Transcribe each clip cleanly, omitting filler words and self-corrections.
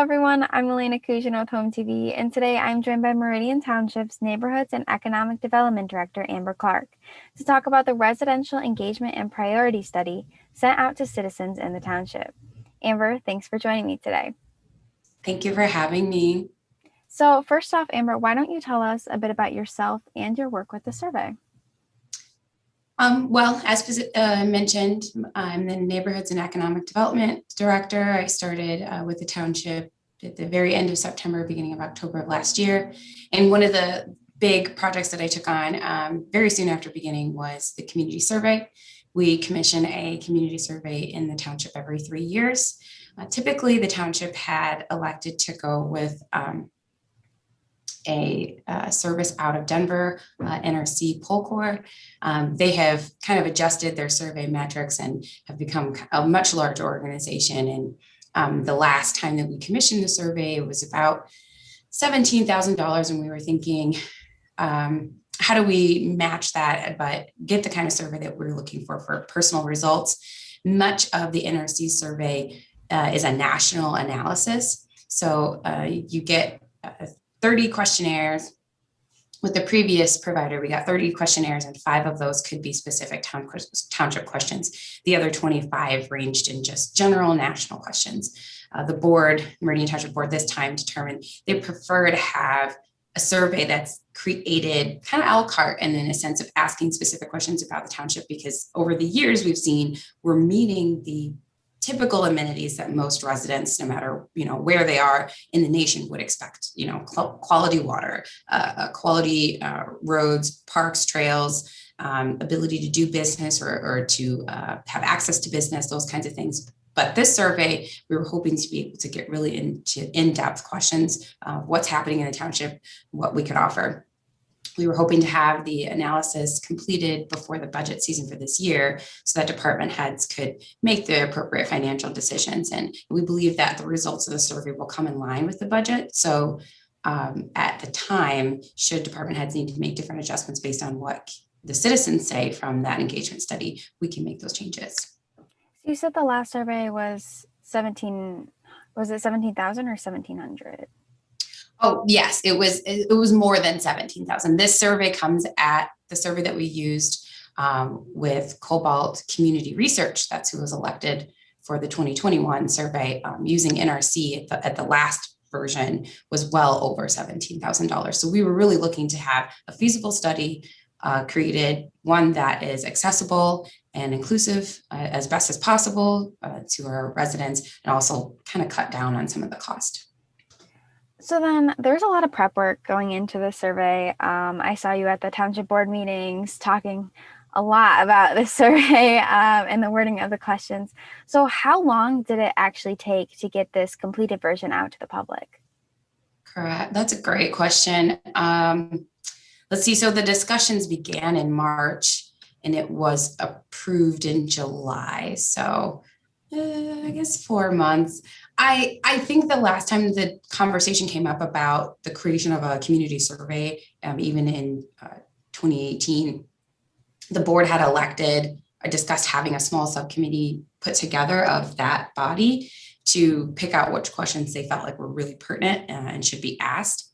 everyone. I'm Elena Cousino with HOMTV, and today I'm joined by Meridian Township's Neighborhoods and Economic Development Director, Amber Clark, to talk about the Residential Engagement and Priority Study sent out to citizens in the township. Amber, thanks for joining me today. Thank you for having me. So first off, Amber, why don't you tell us a bit about yourself and your work with the survey? Well, as mentioned, I'm the Neighborhoods and Economic Development Director. I started with the township at the very end of September, beginning of October of last year. And one of the big projects that I took on very soon after beginning was the community survey. We commission a community survey in the township every 3 years. Typically, the township had elected to go with a service out of Denver, NRC Polcor. They have kind of adjusted their survey metrics and have become a much larger organization. And the last time that we commissioned the survey, it was about $17,000. And we were thinking, how do we match that, but get the kind of survey that we're looking for personal results? Much of the NRC survey is a national analysis. So you get 30 questionnaires. With the previous provider, we got 30 questionnaires, and 5 of those could be specific township questions. The other 25 ranged in just general national questions. The board, Meridian Township Board, this time determined they prefer to have a survey that's created kind of a la carte and in a sense of asking specific questions about the township, because over the years we've seen we're meeting the typical amenities that most residents, no matter where they are in the nation, would expect. Quality water, quality roads, parks, trails, ability to do business or to have access to business, those kinds of things. But this survey, we were hoping to be able to get really into in-depth questions of what's happening in the township, what we could offer. We were hoping to have the analysis completed before the budget season for this year so that department heads could make the appropriate financial decisions. And we believe that the results of the survey will come in line with the budget. So at the time, should department heads need to make different adjustments based on what the citizens say from that engagement study, we can make those changes. So you said the last survey was 17,000 or 1,700? Oh, yes, it was more than 17,000. This survey comes at the survey that we used with Cobalt Community Research. That's who was elected for the 2021 survey, using NRC at the last version was well over $17,000. So we were really looking to have a feasible study created, one that is accessible and inclusive as best as possible to our residents, and also kind of cut down on some of the cost. So then there's a lot of prep work going into the survey. I saw you at the township board meetings talking a lot about the survey and the wording of the questions. So how long did it actually take to get this completed version out to the public? Correct. That's a great question. Let's see. So the discussions began in March and it was approved in July. So I guess 4 months. I think the last time the conversation came up about the creation of a community survey, even in 2018, the board had discussed having a small subcommittee put together of that body to pick out which questions they felt like were really pertinent and should be asked.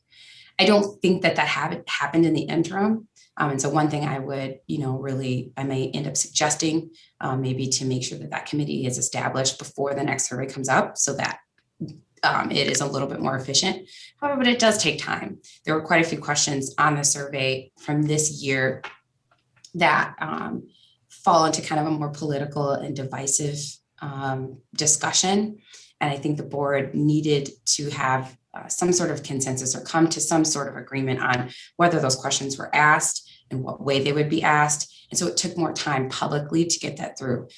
I don't think that happened in the interim. And so one thing I would, I may end up suggesting maybe to make sure that committee is established before the next survey comes up so that it is a little bit more efficient. However, but it does take time. There were quite a few questions on the survey from this year that fall into kind of a more political and divisive discussion. And I think the board needed to have some sort of consensus or come to some sort of agreement on whether those questions were asked and what way they would be asked. And so it took more time publicly to get that through.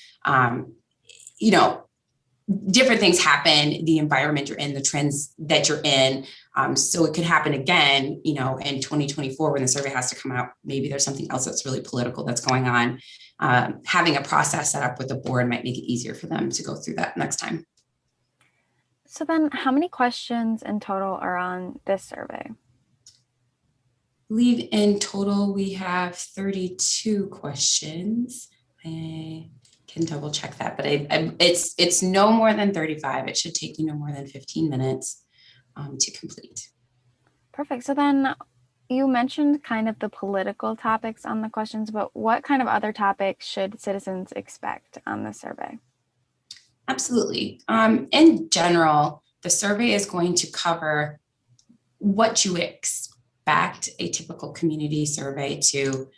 Different things happen, the environment you're in, the trends that you're in. So it could happen again, in 2024 when the survey has to come out. Maybe there's something else that's really political that's going on. Having a process set up with the board might make it easier for them to go through that next time. So then how many questions in total are on this survey? I believe in total we have 32 questions. I can double check that, but it's no more than 35. It should take you no more than 15 minutes. to complete. Perfect. So then you mentioned kind of the political topics on the questions, but what kind of other topics should citizens expect on the survey? Absolutely. In general, the survey is going to cover what you expect a typical community survey to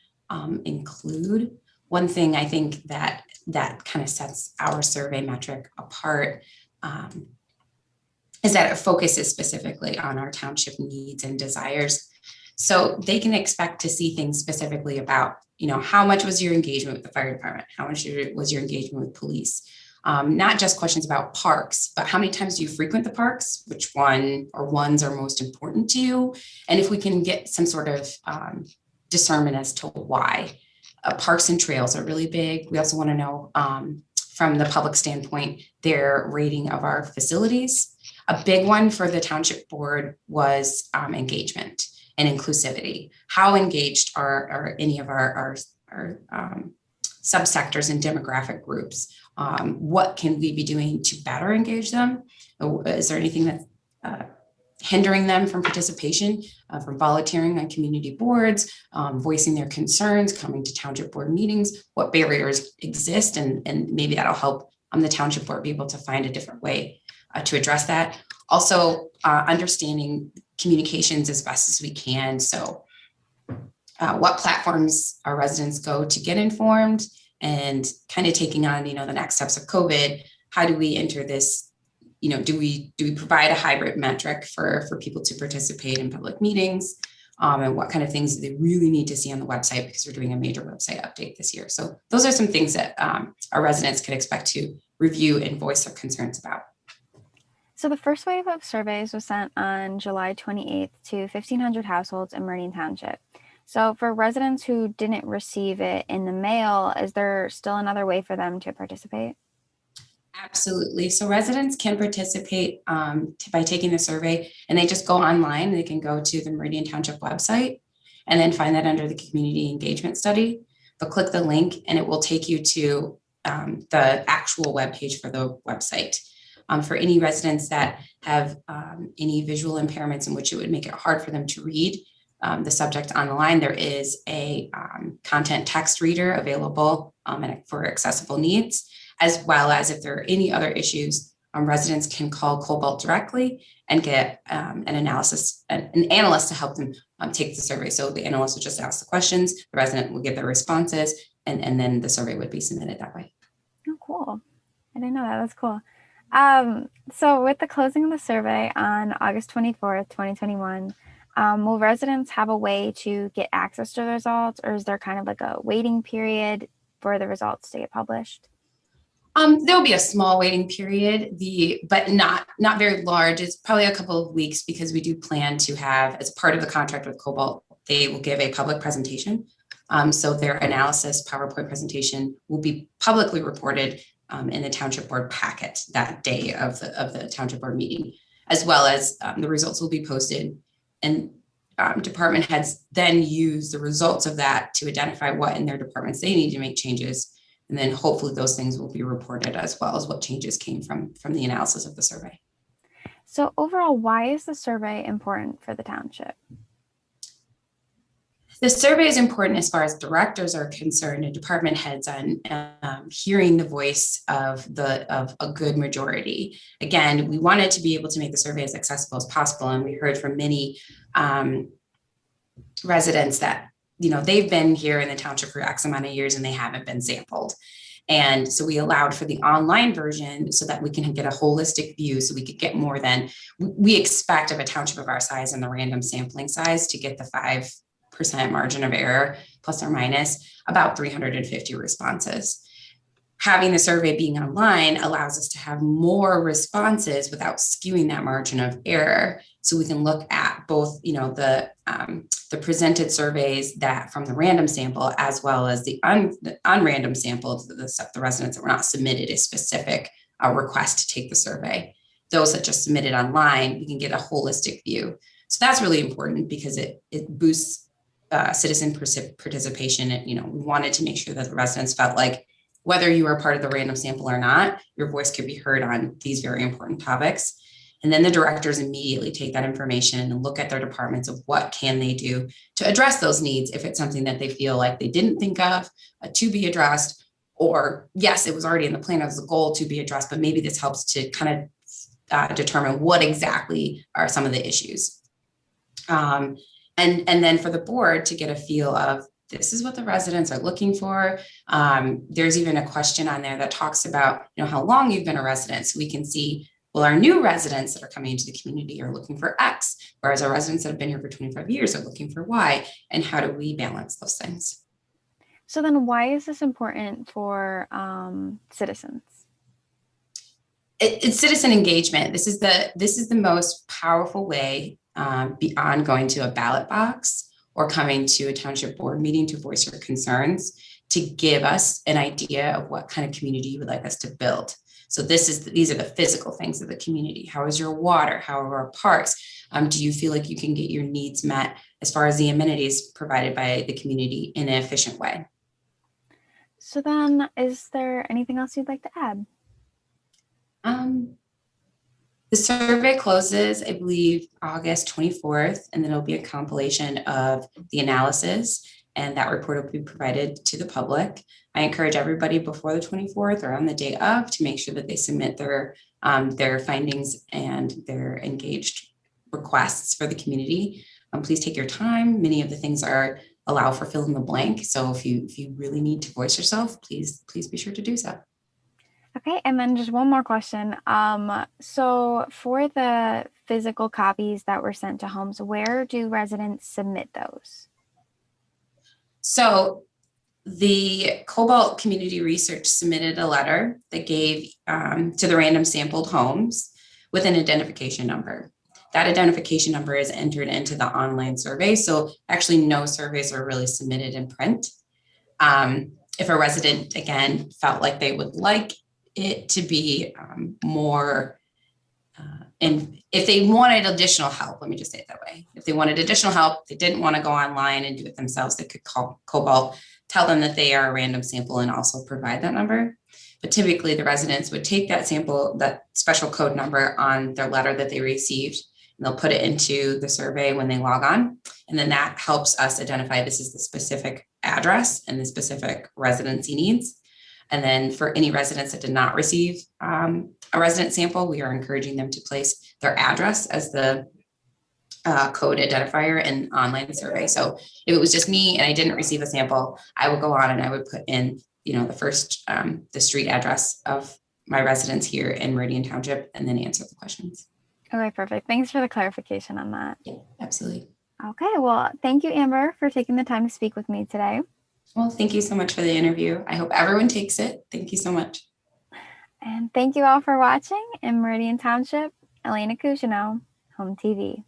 include. One thing I think that kind of sets our survey metric apart is that it focuses specifically on our township needs and desires. So they can expect to see things specifically about, how much was your engagement with the fire department? How much was your engagement with police? Not just questions about parks, but how many times do you frequent the parks? Which one or ones are most important to you? And if we can get some sort of discernment as to why. Parks and trails are really big. We also want to know from the public standpoint, their rating of our facilities. A big one for the township board was engagement and inclusivity. How engaged are any of our subsectors and demographic groups? What can we be doing to better engage them? Is there anything that's hindering them from participation, from volunteering on community boards, voicing their concerns, coming to township board meetings? What barriers exist? And maybe that'll help the township board be able to find a different way to address that. Also, understanding communications as best as we can. So what platforms our residents go to get informed, and kind of taking on, the next steps of COVID. How do we enter this? Do we provide a hybrid metric for people to participate in public meetings? And what kind of things do they really need to see on the website, because we're doing a major website update this year. So those are some things that our residents can expect to review and voice their concerns about. So the first wave of surveys was sent on July 28th to 1,500 households in Meridian Township. So for residents who didn't receive it in the mail, is there still another way for them to participate? Absolutely. So residents can participate by taking the survey, and they just go online. They can go to the Meridian Township website and then find that under the community engagement study. They'll click the link and it will take you to the actual webpage for the website. For any residents that have any visual impairments in which it would make it hard for them to read the subject on the line, there is a content text reader available for accessible needs, as well as if there are any other issues, residents can call Cobalt directly and get an analyst to help them take the survey. So the analyst will just ask the questions, the resident will give their responses, and then the survey would be submitted that way. Oh, cool. I didn't know that. That's cool. So with the closing of the survey on August 24th, 2021, will residents have a way to get access to the results, or is there kind of like a waiting period for the results to get published? There'll be a small waiting period, but not very large. It's probably a couple of weeks, because we do plan to have, as part of the contract with Cobalt, they will give a public presentation. So their analysis PowerPoint presentation will be publicly reported in the township board packet that day of the township board meeting, as well as the results will be posted, and department heads then use the results of that to identify what in their departments they need to make changes. And then hopefully those things will be reported, as well as what changes came from the analysis of the survey. So overall, why is the survey important for the township? The survey is important as far as directors are concerned and department heads on hearing the voice of a good majority. Again, we wanted to be able to make the survey as accessible as possible, and we heard from many residents that they've been here in the township for X amount of years and they haven't been sampled. And so we allowed for the online version so that we can get a holistic view, so we could get more than we expect of a township of our size and the random sampling size to get the 5% margin of error, plus or minus about 350 responses. Having the survey being online allows us to have more responses without skewing that margin of error. So we can look at both, the presented surveys that from the random sample, as well as the unrandom sample, the residents that were not submitted a specific request to take the survey. Those that just submitted online, we can get a holistic view. So that's really important, because it boosts citizen participation. And, we wanted to make sure that the residents felt like, whether you are part of the random sample or not, your voice could be heard on these very important topics. And then the directors immediately take that information and look at their departments of what can they do to address those needs if it's something that they feel like they didn't think of to be addressed, or yes, it was already in the plan as a goal to be addressed, but maybe this helps to kind of determine what exactly are some of the issues. And then for the board to get a feel of this is what the residents are looking for. There's even a question on there that talks about, how long you've been a resident, so we can see, well, our new residents that are coming into the community are looking for X, whereas our residents that have been here for 25 years are looking for Y, and how do we balance those things? So then why is this important for citizens? It's citizen engagement. This is the most powerful way, beyond going to a ballot box or coming to a township board meeting to voice your concerns, to give us an idea of what kind of community you would like us to build. So these are the physical things of the community. How is your water? How are our parks? Do you feel like you can get your needs met as far as the amenities provided by the community in an efficient way? So then, is there anything else you'd like to add? The survey closes, I believe, August 24th, and then it'll be a compilation of the analysis, and that report will be provided to the public. I encourage everybody before the 24th or on the day of to make sure that they submit their findings and their engaged requests for the community. Please take your time. Many of the things allow for fill in the blank. So if you really need to voice yourself, please be sure to do so. Okay, and then just one more question. So for the physical copies that were sent to homes, where do residents submit those? So the Cobalt Community Research submitted a letter that gave to the random sampled homes with an identification number. That identification number is entered into the online survey. So actually no surveys are really submitted in print. If a resident, again, felt like they would like it to be more, and if they wanted additional help, let me just say it that way. If they wanted additional help, they didn't want to go online and do it themselves, they could call Cobalt, tell them that they are a random sample, and also provide that number. But typically the residents would take that sample, that special code number on their letter that they received, and they'll put it into the survey when they log on. And then that helps us identify this is the specific address and the specific residency needs. And then for any residents that did not receive a resident sample, we are encouraging them to place their address as the code identifier in online survey. So if it was just me and I didn't receive a sample, I would go on and I would put in, the street address of my residents here in Meridian Township, and then answer the questions. Okay, perfect. Thanks for the clarification on that. Yeah, absolutely. Okay, well, thank you, Amber, for taking the time to speak with me today. Well, thank you so much for the interview. I hope everyone takes it. Thank you so much. And thank you all for watching. In Meridian Township, Elena Cousino, HOMTV.